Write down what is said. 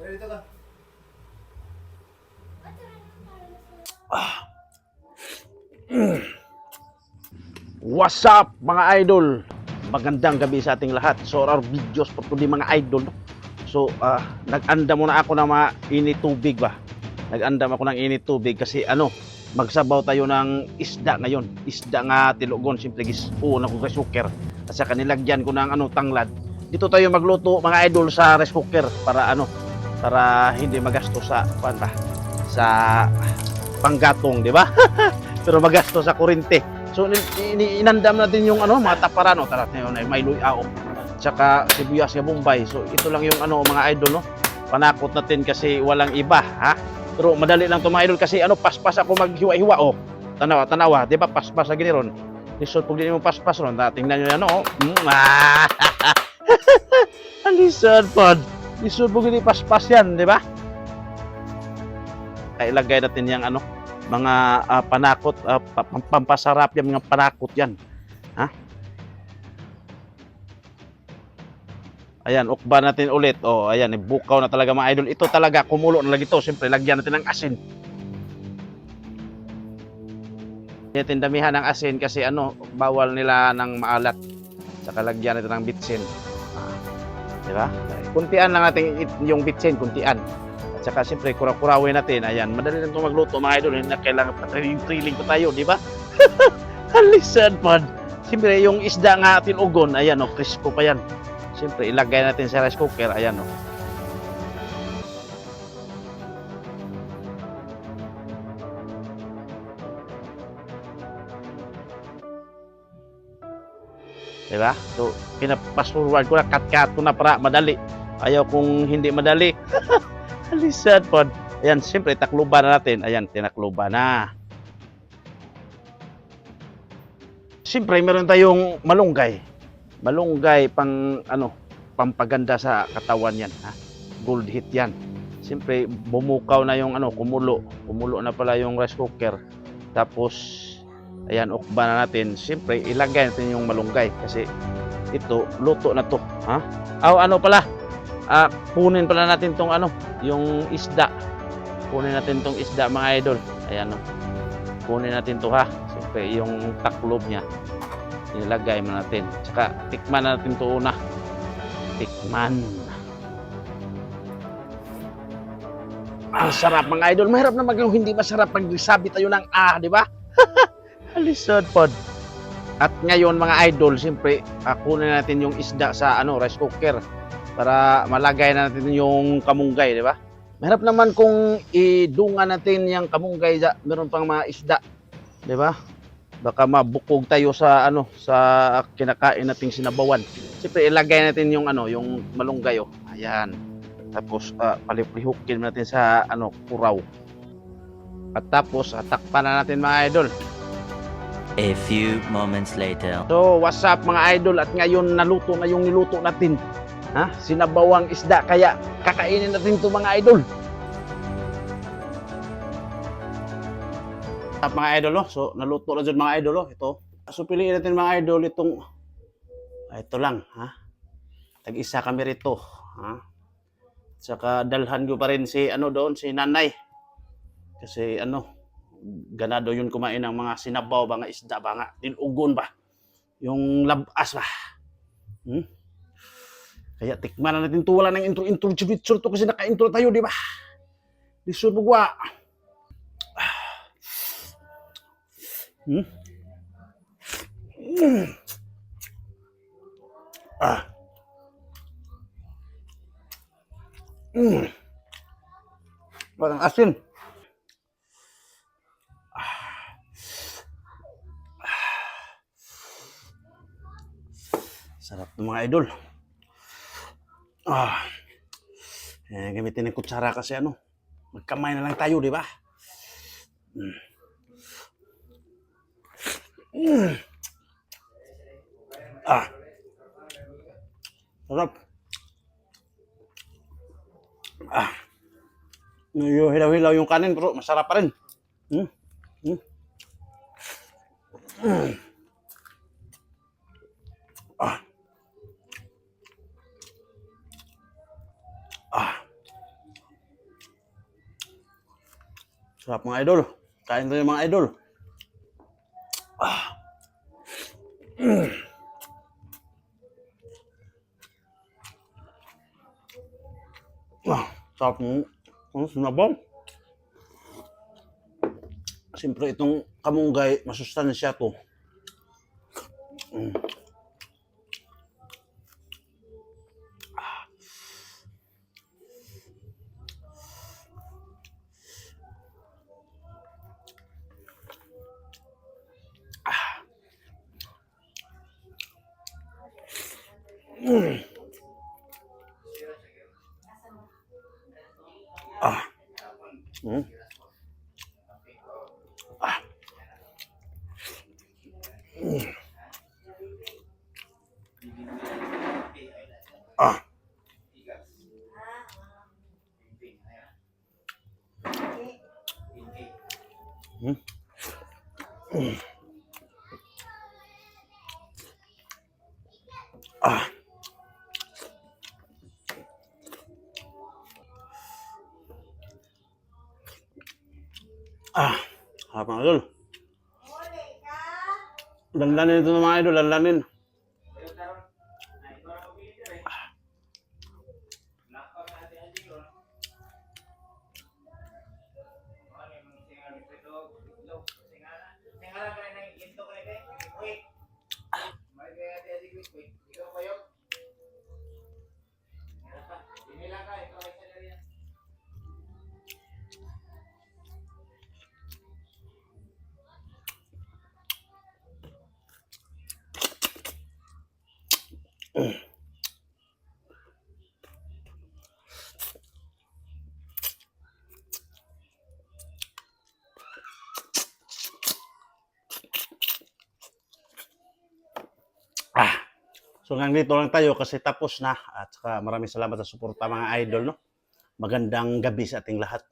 Dito ka. What's up mga idol? Magandang gabi sa ating lahat. So our videos for today mga idol. So nag-anda muna ako ng mga init tubig ba. Nag-andam ako ng init tubig kasi magsabaw tayo ng isda ngayon. Isda nga tilugon, simple gispuon ako rice cooker. At saka nilagyan ko ng tanglad. Dito tayo magluto mga idol sa rice cooker para hindi magastos sa panggatong, di ba? Pero magastos sa kurente. So inandam natin yung mga taparan, tara ngayon ay may luyao. Tsaka sibuyas nga Bombay. So ito lang yung mga idol, no. Panakot natin kasi walang iba, ha. Pero madali lang to mga idol kasi paspas ako maghiwa-hiwa, oh. Tanawa, di ba paspas sa giniron. Lisod pag di mo paspas ron, tingnan niyo yan, oh. Ang lisod pod. Lisod pag di paspas yan, di ba? Ay ilagay natin yung mga panakot, pampasarap yung mga panakot yan. Ha? Ayan, ukba natin ulit. Oh, ayan, bukaw na talaga mga idol. Ito talaga, kumulo na lagi ito. Siyempre, lagyan natin ng asin. Natin damihan ng asin kasi bawal nila ng maalat. Saka lagyan natin ng bitsin. Di ba? Kuntian lang natin yung bitsin, kuntian. At saka siyempre, kurakurawin natin. Ayan, madali lang ito magluto mga idol. Hindi na kailangan pa-thrilling pa tayo, di ba? Halisan pod. Siyempre, yung isda nga atin ugon, ayan, crispo pa yan. Siyempre, ilagay natin sa rice cooker. Ayan, oh. Diba? So, pinapasforward ko na, cut ko na para madali. Ayaw kung hindi madali. Halisan pod. Ayan, siyempre, takluban na natin. Ayan, tinakluban na. Siyempre, meron tayong malunggay. Malunggay pampaganda sa katawan yan, ha? Gold hit yan. Siyempre, bumukaw na yung kumulo. Kumulo na pala yung rice cooker. Tapos, ayan, ukba na natin. Siyempre, ilagay natin yung malunggay kasi ito, luto na to, ha? Kunin pala natin tong yung isda. Kunin natin tong isda mga idol. Ayan, kunin natin to, ha? Siyempre, yung taklob niya. Ilagay mo natin. Tsaka tikman natin ito una. Tikman. Ang sarap mga idol. Mahirap na maging hindi masarap pag sabi tayo ng di ba? Halisod pod. At ngayon mga idol, siyempre, kunin natin yung isda sa rice cooker para malagay na natin yung kamunggay, di ba? Mahirap naman kung idungan natin yung kamunggay, meron pang mga isda, di ba? Baka mabukog tayo sa sa kinakain nating sinabawan. Siyempre ilagay natin yung yung malunggay, oh. Ayan. Tapos palihukin natin sa kuraw. At tapos takpan na natin mga idol. A few moments later. So, what's up mga idol? At ngayon naluto na yung niluto natin. Ha? Sinabawang isda, kaya kakainin natin 'to mga idol. Mga idol, no? So naluto na dyan mga idol, ito. So piliin natin mga idol ito lang, ha? Tag-isa kami rito, ha? Saka dalhan ko pa rin si si nanay. Kasi ganado yun kumain ng mga sinabaw, mga isda ba nga, tinugon ba? Yung labas ba? Kaya tikman na natin to, wala nang intro to kasi naka-intro tayo, di ba? Lisod mo gwa. Parang asin. Sarap ng mga idol. Gamitin ng kutsara kasi magkamay na lang tayo, di ba? Sarap. Hilaw-hilaw yung kanin pero masarap pa rin. Sarap mga idol. Kain tayo mga idol. Sarap ng sinabaw. Siyempre itong kamunggay, masustansya to. Mm. Ah. Mm. Ah. Mm. Ah. Mm. Mm. Ah. Ah. Harap mga idol. Lanlanin ito ng mga idol, lanlanin. Ah. So hanggang dito lang tayo kasi tapos na. At saka maraming salamat sa suporta mga idol, no? Magandang gabi sa ating lahat.